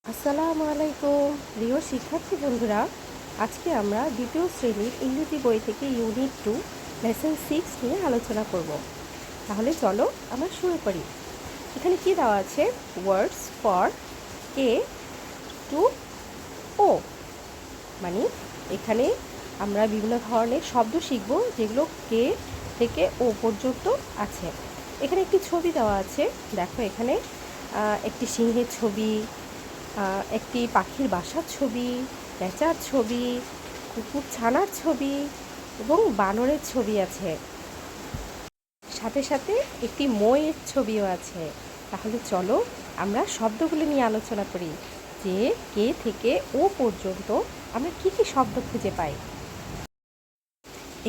আসসালামু আলাইকুম প্রিয় শিক্ষার্থী বন্ধুরা, আজকে আমরা দ্বিতীয় শ্রেণীর ইংরেজি বই থেকে ইউনিট 2 লেসন 6 নিয়ে আলোচনা করব। তাহলে চলো আমরা শুরু করি। এখানে কি দেওয়া আছে? ওয়ার্ডস ফর কে টু ও, মানে এখানে আমরা বিভিন্ন ধরনের শব্দ শিখব যেগুলো কে থেকে ও পর্যন্ত আছে। এখানে একটি ছবি দেওয়া আছে, দেখো এখানে একটি সিংহের ছবি, একটি পাখির বাসার ছবি, প্যাঁচার ছবি, কুকুর ছানার ছবি এবং বানরের ছবি আছে। সাথে সাথে একটি ময়ের ছবিও আছে। তাহলে চলো আমরা শব্দগুলো নিয়ে আলোচনা করি যে কে থেকে ও পর্যন্ত আমরা কি কি শব্দ খুঁজে পাই।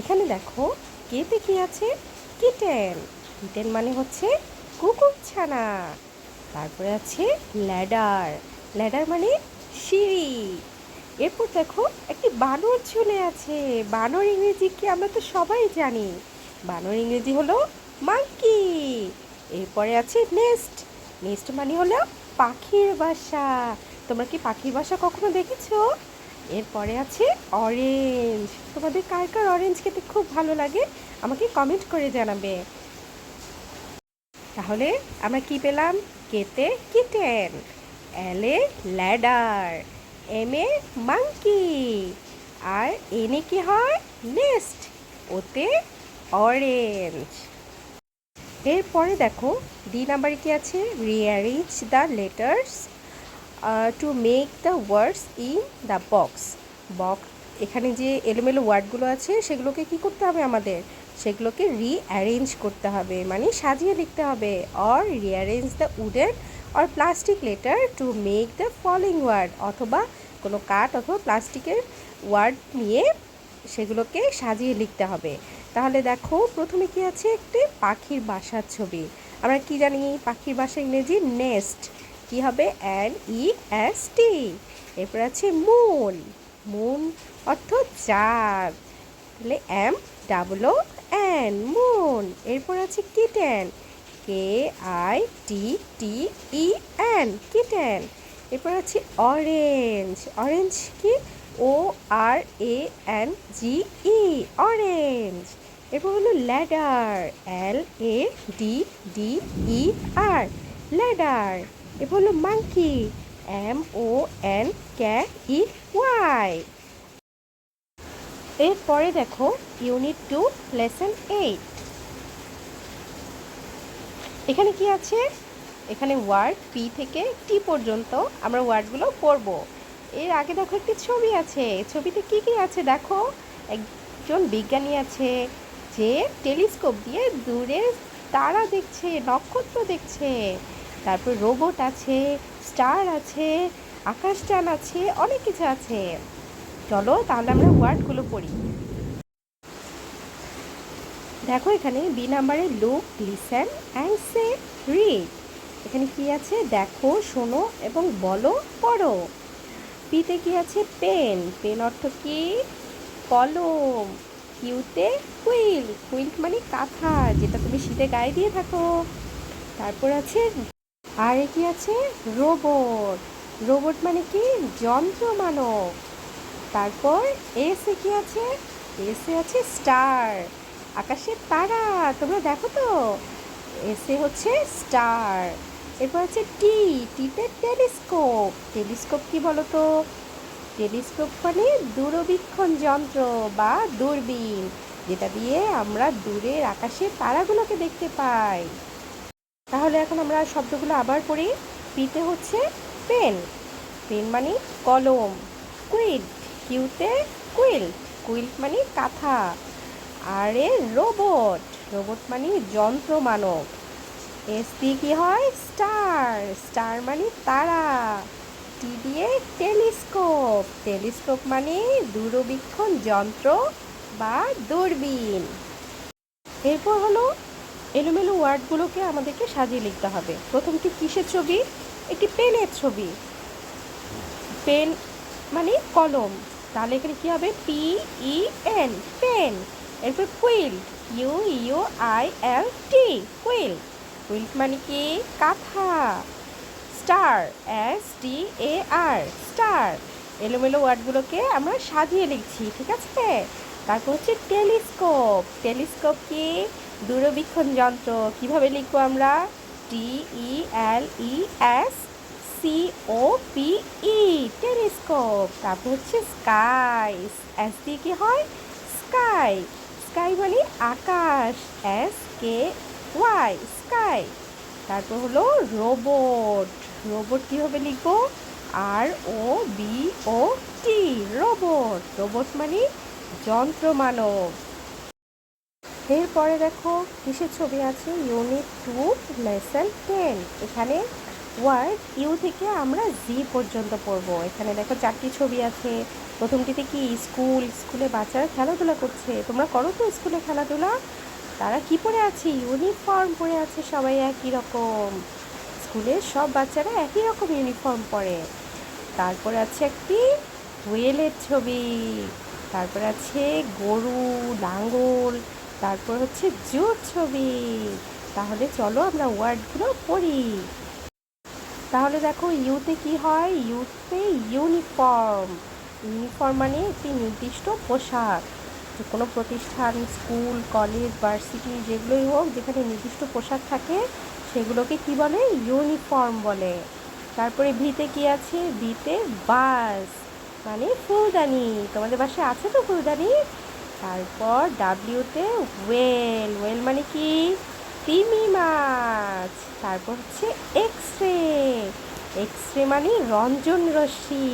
এখানে দেখো কেতে কি আছে? কিটেন। কিটেন মানে হচ্ছে কুকুর ছানা। তারপরে আছে ল্যাডার। ল্যাডার মানে সিঁড়ি। এরপর দেখো একটি বানর ঝুলে আছে। বানর ইংরেজি কি আমরা তো সবাই জানি। বানর ইংরেজি হলো মাঙ্কি। এরপরে আছে নেস্ট। নেস্ট মানে হলো পাখির বাসা। তোমরা কি পাখির বাসা কখনো দেখেছো? এরপরে আছে অরেঞ্জ। তোমাদের কার কার অরেঞ্জ খেতে খুব ভালো লাগে আমাকে কমেন্ট করে জানাবে। তাহলে আমরা কি পেলাম? কেতে কিটেন, এলে ল্যাডার, এমে মাঙ্কি, আর এনে কি হয়? নেস্ট, ওতে অরেঞ্জ। এরপরে দেখো ডি নাম্বারে কি আছে? Rearrange the letters to make the words in the box. এখানে যে এলোমেলো ওয়ার্ডগুলো আছে সেগুলোকে কি করতে হবে আমাদের? সেগুলোকে রিঅ্যারেঞ্জ করতে হবে, মানে সাজিয়ে লিখতে হবে। Or rearrange the wooden or plastic letter to make the following word, অথবা কোনো কাঠ অথবা প্লাস্টিকের ওয়ার্ড নিয়ে সেগুলোকে সাজিয়ে লিখতে হবে। তাহলে দেখো প্রথমে কি আছে? একটি পাখির বাসার ছবি। আমরা কি জানি? পাখির বাসা ইংরেজি নেস্ট। কি হবে? NEST। এরপর আছে মুন। মুন অর্থ চাঁদ, তাহলে MOON, মুন। এরপর আছে কিটেন, KITTEN, কিটেন। এরপর আছে অরেঞ্জ। অরেঞ্জ কি? ORANGE, orange. এরপর হলো ল্যাডার, LADDER, ল্যাডার। এরপর হলো মাঙ্কি, MONKEY। এরপরে দেখো ইউনিট 2 লেসন 8। এখানে কি আছে? এখানে ওয়ার্ড পি থেকে টি পর্যন্ত আমরা ওয়ার্ডগুলো পড়ব। এর আগে দেখো একটি ছবি আছে। ছবিতে কি কি আছে দেখো? একজন বিজ্ঞানী আছে যে টেলিস্কোপ দিয়ে দূরে তারা দেখছে, নক্ষত্র দেখছে। তারপর রোবট আছে, স্টার আছে, আকাশযান আছে, অনেক কিছু আছে। চলো তাহলে আমরা ওয়ার্ডগুলো পড়ি। দেখো এখানে বি নাম্বারে look, listen and say, read. এখানে কি আছে? দেখো, শোনো এবং বলো, পড়ো। পিতে কি আছে? পেন। পেন অর্থ কি? কলম। কিউতে কুইল। কুইল মানে কাঁথা, যেটা তুমি শীতে গায়ে দিয়ে থাকো। তারপর আছে আর কি আছে? রোবট। রোবট মানে কি? যন্ত্র মানব। তারপর এসে কি আছে? এসে আছে স্টার, আকাশের তারা, তোমরা দেখো তো। এসে হচ্ছে স্টার। এরপর আছে টি। টিতে টেলিস্কোপ। টেলিস্কোপ কি বলো তো? টেলিস্কোপ মানে দূরবীক্ষণ যন্ত্র বা দূরবীন, যেটা দিয়ে আমরা দূরের আকাশের তারাগুলোকে দেখতে পাই। তাহলে এখন আমরা শব্দগুলো আবার পড়ি। পিতে হচ্ছে পেন। পেন মানে কলম। কুইল্ট। কিউতে কুইল্ট। কুইল্ট মানে কাঁথা। আর এ রোবট। রোবট মানে যন্ত্র মানব। এস দিয়ে কি হয়? স্টার। স্টার মানে তারা। টি দিয়ে টেলিস্কোপ। টেলিস্কোপ মানে দূরবীক্ষণ যন্ত্র বা দূরবীন। এরপর হলো এলোমেলো ওয়ার্ডগুলোকে আমাদেরকে সাজিয়ে লিখতে হবে। প্রথমটি কিসের ছবি? একটি পেনের ছবি। পেন মানে কলম, তাহলে এখানে কী হবে? PEN, pen. এরপর কুইল্ট, UUILT, কুইল্ট। কুইল্ট মানে কি? কাঁথা। Star, STAR, star. এলোমেলো ওয়ার্ডগুলোকে আমরা সাজিয়ে লিখছি, ঠিক আছে? তারপর হচ্ছে টেলিস্কোপ। টেলিস্কোপ কি? দূরবীক্ষণ যন্ত্র। কিভাবে লিখবো আমরা? TELESCOPE, telescope. তারপর হচ্ছে স্কাই, S দিয়ে কি হয়? স্কাই। স্কাই মানে আকাশ, SKY, স্কাই। তারপর হলো রোবট। রোবট কীভাবে লিখবো? ROBOT, robot. রোবট মানে যন্ত্র মানব। এরপরে দেখো কিসের ছবি আছে? Unit 2 lesson 10। এখানে ওয়ার্ড ইউ থেকে আমরা জি পর্যন্ত পড়বো। এখানে দেখো 4টি ছবি আছে। প্রথমটিতে কি? স্কুল। স্কুলে বাচ্চারা খেলাধুলা করছে। তোমরা করো তো স্কুলে খেলাধুলা? তারা কি পরে আছে? ইউনিফর্ম পরে আছে, সবাই একই রকম। স্কুলের সব বাচ্চারা একই রকম ইউনিফর্ম পরে। তারপর আছে একটি হুইলের ছবি। তারপর আছে গরু, লাঙ্গল। তারপর হচ্ছে জুট ছবি। তাহলে চলো আমরা ওয়ার্ডগুলো পড়ি। তাহলে দেখো ইউতে কি হয়? ইউতে ইউনিফর্ম। ইউনিফর্ম মানে একটি নির্দিষ্ট পোশাক। যে কোনো প্রতিষ্ঠান, স্কুল, কলেজ, ভার্সিটি যেগুলোই হোক, যেখানে নির্দিষ্ট পোশাক থাকে সেগুলোকে কি বলে? ইউনিফর্ম বলে। তারপরে ভিতে কি আছে? ভিতে বাস মানে ফুলদানি। তোমাদের বাসায় আছে তো ফুলদানি? তারপর ডাব্লিউতে ওয়েল। ওয়েল মানে কি? তিমি মাছ। তারপর হচ্ছে এক্স রে। এক্স রে মানে রঞ্জন রশ্মি।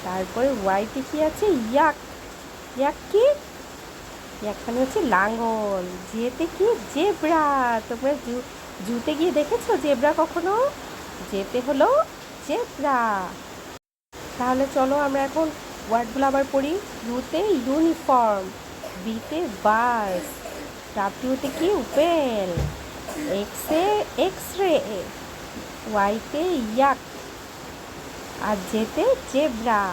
তারপরে ওয়াইতে কি আছে? ইয়াক। ইয়াক কি? ইয়াক মানে হচ্ছে লাঙ্গল। জেতে কি? জেব্রা। তোমরা জুতে গিয়ে দেখেছো জেব্রা কখনো? জেতে হলো জেব্রা। তাহলে চলো আমরা এখন ওয়ার্ডগুলো আবার পড়ি। ইউতে ইউনিফর্ম, বিতে বাস, ডাব্লিউতে কি? ওয়েল, এক্সে এক্স রে, ওয়াইতে ইয়াক, আর জেতে জেব্রা।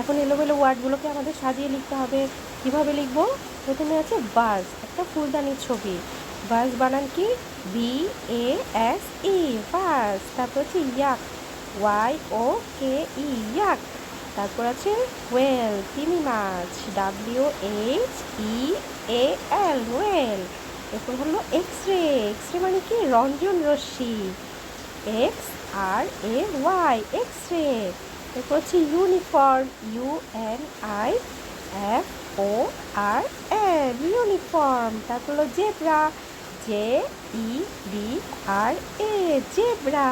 এখন এলোমেলো ওয়ার্ডগুলোকে আমাদের সাজিয়ে লিখতে হবে। কিভাবে লিখবো? প্রথমে আছে বাস, একটা ফুলদানির ছবি। বাস বানান কি? BASE, বাস। তারপর হচ্ছে ইয়াক, YOKE, ইয়াক। তারপর আছে ওয়েল, তিমি মাছ, WHEAL, ওয়েল। এরপর হলো এক্স রে। এক্স রে মানে কি? রঞ্জন রশ্মি, XRAY, এক্স রে। এরপর হচ্ছে ইউনিফর্ম, UNIFORM, ইউনিফর্ম। তারপর হলো জেব্রা, JEBRA, জেব্রা।